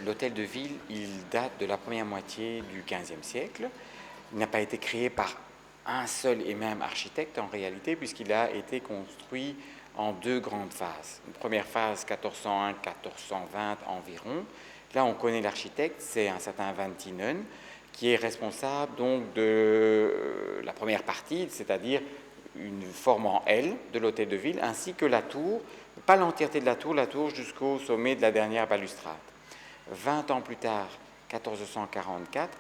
L'hôtel de ville, il date de la première moitié du XVe siècle. Il n'a pas été créé par un seul et même architecte en réalité, puisqu'il a été construit en deux grandes phases. Une première phase 1401-1420 environ. Là, on connaît l'architecte, c'est un certain Van Tienen, qui est responsable donc de la première partie, c'est-à-dire une forme en L de l'hôtel de ville, ainsi que la tour, pas l'entièreté de la tour jusqu'au sommet de la dernière balustrade. 20 ans plus tard, 1444,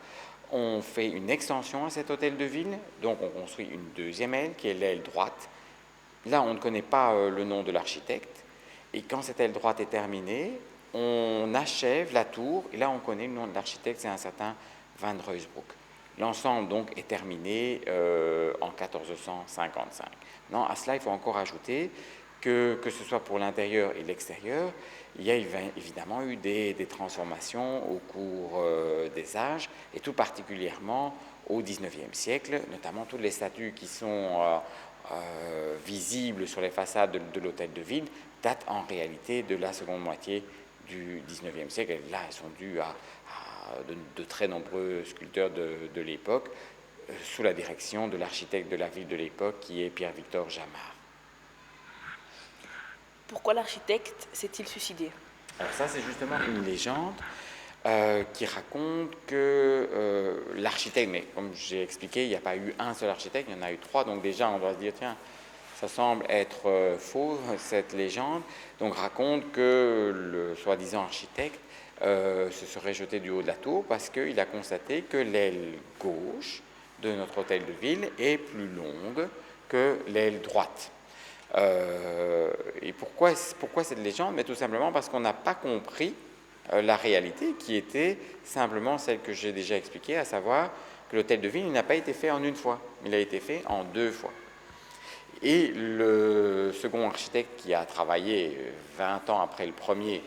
on fait une extension à cet hôtel de ville, donc on construit une deuxième aile qui est l'aile droite. Là, on ne connaît pas le nom de l'architecte, et quand cette aile droite est terminée, on achève la tour, et là on connaît le nom de l'architecte, c'est un certain Van Ruysbroek. L'ensemble donc est terminé en 1455. Non, à cela, il faut encore ajouter que ce soit pour l'intérieur et l'extérieur, il y a évidemment eu des transformations au cours des âges, et tout particulièrement au XIXe siècle, notamment toutes les statues qui sont visibles sur les façades de l'hôtel de ville datent en réalité de la seconde moitié du XIXe siècle. Et là, elles sont dues à de très nombreux sculpteurs de l'époque, sous la direction de l'architecte de la ville de l'époque, qui est Pierre-Victor Jamard. Pourquoi l'architecte s'est-il suicidé? Alors ça, c'est justement une légende qui raconte que l'architecte, mais comme j'ai expliqué, il n'y a pas eu un seul architecte, il y en a eu trois, donc déjà on va se dire, tiens, ça semble être faux, cette légende, donc raconte que le soi-disant architecte se serait jeté du haut de la tour parce qu'il a constaté que l'aile gauche de notre hôtel de ville est plus longue que l'aile droite. Et pourquoi cette légende? Mais tout simplement parce qu'on n'a pas compris la réalité qui était simplement celle que j'ai déjà expliquée, à savoir que l'hôtel de ville n'a pas été fait en une fois, il a été fait en deux fois. Et le second architecte qui a travaillé 20 ans après le premier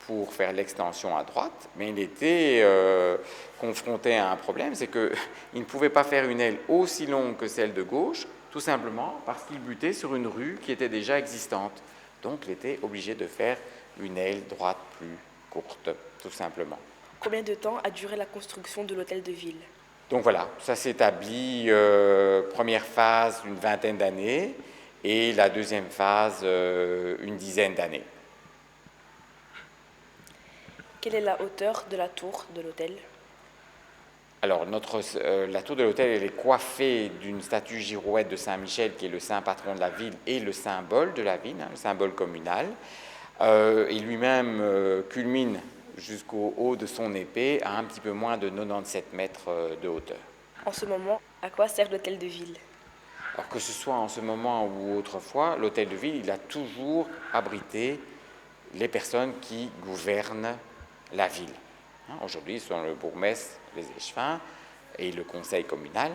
pour faire l'extension à droite, mais il était confronté à un problème, c'est qu'il ne pouvait pas faire une aile aussi longue que celle de gauche, tout simplement parce qu'il butait sur une rue qui était déjà existante. Donc il était obligé de faire une aile droite plus courte, tout simplement. Combien de temps a duré la construction de l'hôtel de ville? Donc voilà, ça s'établit, première phase, une vingtaine d'années, et la deuxième phase, une dizaine d'années. Quelle est la hauteur de la tour de l'hôtel? Alors, la tour de l'hôtel, elle est coiffée d'une statue girouette de Saint-Michel, qui est le saint patron de la ville et le symbole de la ville, le symbole communal. Il lui-même culmine jusqu'au haut de son épée à un petit peu moins de 97 mètres de hauteur. En ce moment, à quoi sert l'hôtel de ville? Alors que ce soit en ce moment ou autrefois, l'hôtel de ville, il a toujours abrité les personnes qui gouvernent la ville. Aujourd'hui, ce sont le bourgmestre, les échevins et le conseil communal.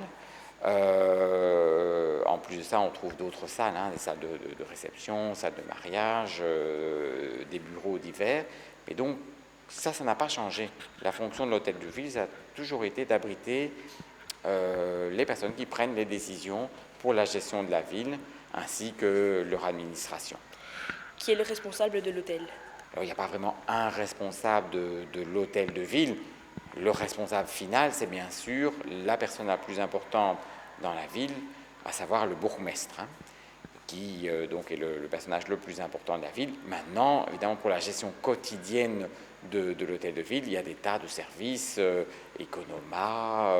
En plus de ça, on trouve d'autres salles, des salles de réception, salles de mariage, des bureaux divers. Et donc, ça n'a pas changé. La fonction de l'hôtel de ville, ça a toujours été d'abriter les personnes qui prennent les décisions pour la gestion de la ville, ainsi que leur administration. Qui est le responsable de l'hôtel? Alors, il n'y a pas vraiment un responsable de l'hôtel de ville. Le responsable final, c'est bien sûr la personne la plus importante dans la ville, à savoir le bourgmestre, qui donc est le personnage le plus important de la ville. Maintenant, évidemment, pour la gestion quotidienne de l'hôtel de ville, il y a des tas de services, économat,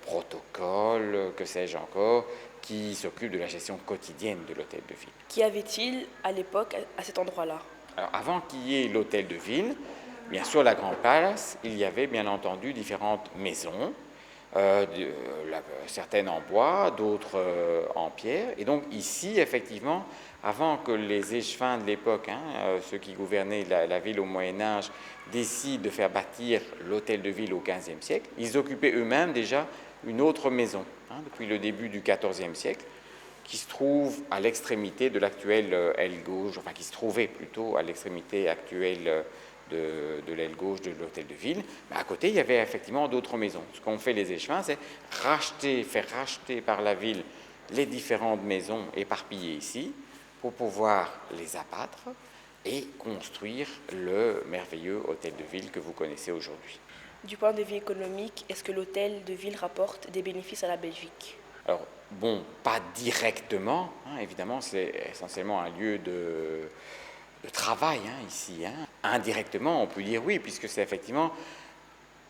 protocole, que sais-je encore, qui s'occupent de la gestion quotidienne de l'hôtel de ville. Qu'y avait-il à l'époque à cet endroit-là? Alors, avant qu'il y ait l'hôtel de ville, bien sûr, la Grande Place, il y avait bien entendu différentes maisons. certaines en bois, d'autres en pierre. Et donc ici, effectivement, avant que les échevins de l'époque, ceux qui gouvernaient la ville au Moyen-Âge, décident de faire bâtir l'hôtel de ville au XVe siècle, ils occupaient eux-mêmes déjà une autre maison, depuis le début du XIVe siècle, qui se trouve à l'extrémité de l'actuelle aile gauche, enfin qui se trouvait plutôt à l'extrémité actuelle de l'aile gauche de l'hôtel de ville. Mais à côté, il y avait effectivement d'autres maisons. Ce qu'ont fait les échevins, c'est faire racheter par la ville les différentes maisons éparpillées ici pour pouvoir les abattre et construire le merveilleux hôtel de ville que vous connaissez aujourd'hui. Du point de vue économique, est-ce que l'hôtel de ville rapporte des bénéfices à la Belgique? Alors, bon, pas directement, évidemment, c'est essentiellement un lieu de travail ici. Indirectement, on peut dire oui, puisque c'est effectivement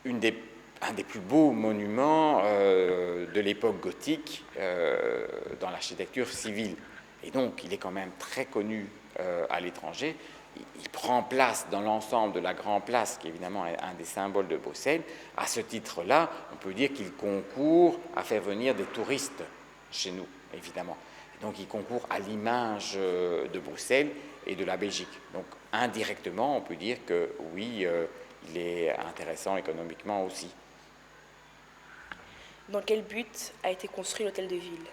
un des plus beaux monuments de l'époque gothique dans l'architecture civile. Et donc, il est quand même très connu à l'étranger. Il prend place dans l'ensemble de la Grand Place, qui évidemment est un des symboles de Bruxelles. À ce titre-là, on peut dire qu'il concourt à faire venir des touristes chez nous, évidemment. Et donc, il concourt à l'image de Bruxelles et de la Belgique. Donc, indirectement, on peut dire que oui, il est intéressant économiquement aussi. Dans quel but a été construit l'hôtel de ville?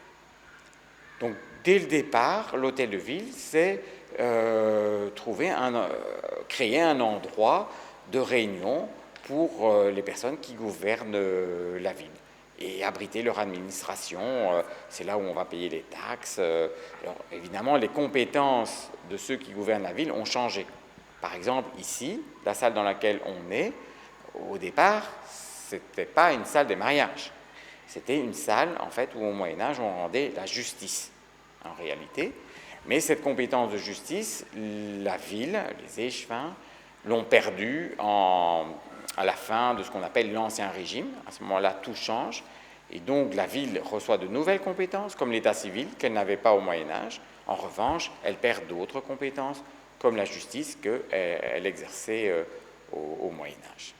Donc, dès le départ, l'hôtel de ville, c'est créer un endroit de réunion pour les personnes qui gouvernent la ville et abriter leur administration. C'est là où on va payer les taxes. Alors, évidemment, les compétences de ceux qui gouvernent la ville ont changé. Par exemple, ici, la salle dans laquelle on est, au départ, ce n'était pas une salle des mariages. C'était une salle, en fait, où au Moyen-Âge, on rendait la justice, en réalité. Mais cette compétence de justice, la ville, les échevins, l'ont perdue à la fin de ce qu'on appelle l'Ancien Régime. À ce moment-là, tout change. Et donc, la ville reçoit de nouvelles compétences, comme l'état civil, qu'elle n'avait pas au Moyen-Âge. En revanche, elle perd d'autres compétences, comme la justice qu'elle exerçait au Moyen-Âge.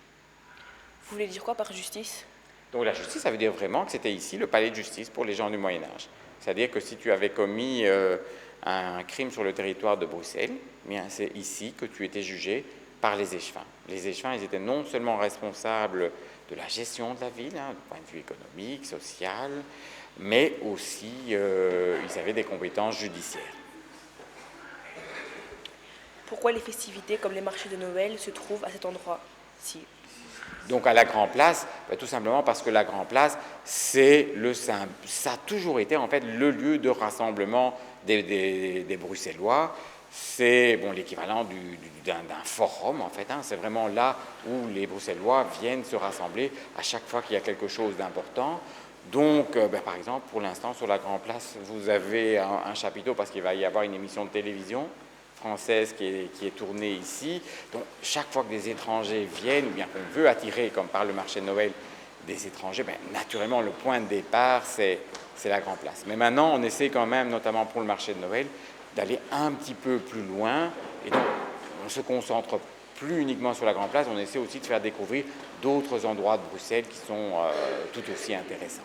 Vous voulez dire quoi par justice? Donc, la justice, ça veut dire vraiment que c'était ici le palais de justice pour les gens du Moyen-Âge. C'est-à-dire que si tu avais commis un crime sur le territoire de Bruxelles, eh bien c'est ici que tu étais jugé par les échevins. Les échevins, ils étaient non seulement responsables de la gestion de la ville, du point de vue économique, social, mais aussi ils avaient des compétences judiciaires. Pourquoi les festivités comme les marchés de Noël se trouvent à cet endroit-ci? Donc à la Grand Place, tout simplement parce que la Grand Place, ça a toujours été en fait le lieu de rassemblement des Bruxellois. C'est l'équivalent d'un forum en fait. C'est vraiment là où les Bruxellois viennent se rassembler à chaque fois qu'il y a quelque chose d'important. Donc, par exemple, pour l'instant, sur la Grand Place, vous avez un chapiteau parce qu'il va y avoir une émission de télévision française qui est tournée ici. Donc, chaque fois que des étrangers viennent, ou bien qu'on veut attirer, comme par le marché de Noël, des étrangers, naturellement, le point de départ, c'est la Grand Place. Mais maintenant, on essaie quand même, notamment pour le marché de Noël, d'aller un petit peu plus loin. Et donc, on ne se concentre plus uniquement sur la Grand Place, on essaie aussi de faire découvrir d'autres endroits de Bruxelles qui sont tout aussi intéressants.